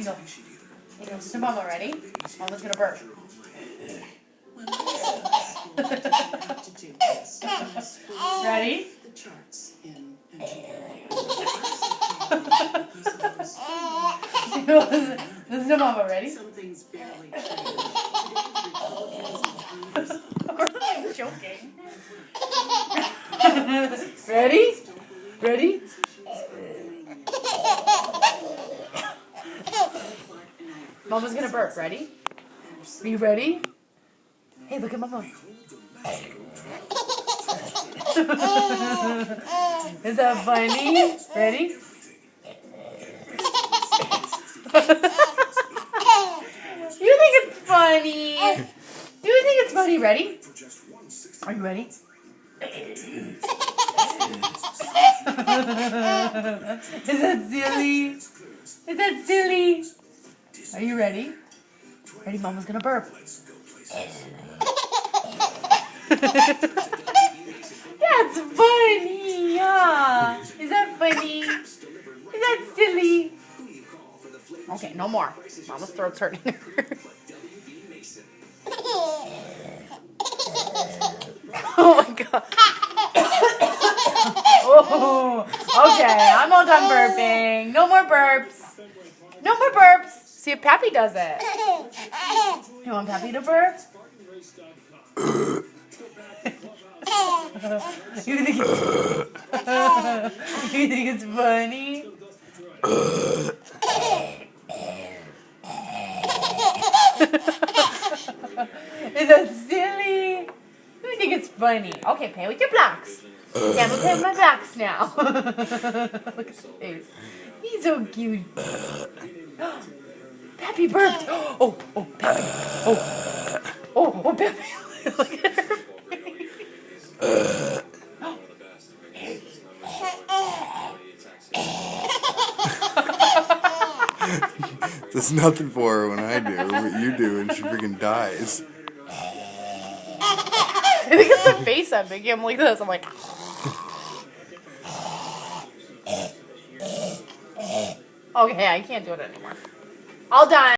you go. Here you go. So Mama, ready? Mama's gonna burp. Ready? Listen to Mama, ready? Of course I'm joking. Ready? Ready? Mama's gonna burp. Ready? Are you ready? Hey, look at Mama. Is that funny? Ready? You think it's funny? Do you think it's funny? Ready? Are you ready? Is that silly? Is that silly? Are you ready? Ready? Mama's gonna burp. That's funny. Yeah. Is that funny? Is that silly? Okay, no more. Mama's throat's hurting. Oh my god. Oh, okay, I'm all done burping. No more burps. No more burps. See if Pappy does it. You want Pappy to burp? You think it's funny? Is that silly? You think it's funny? Okay, play with your blocks. Yeah, I'm gonna play with my blocks now. Look at his face. He's so cute. Pappy burped. Oh, Pappy. Oh, Pappy. Look at her. There's nothing for her when I do what you do, and she freaking dies. I think it's the face I'm making. I'm like this. I'm like. Okay, I can't do it anymore. All done.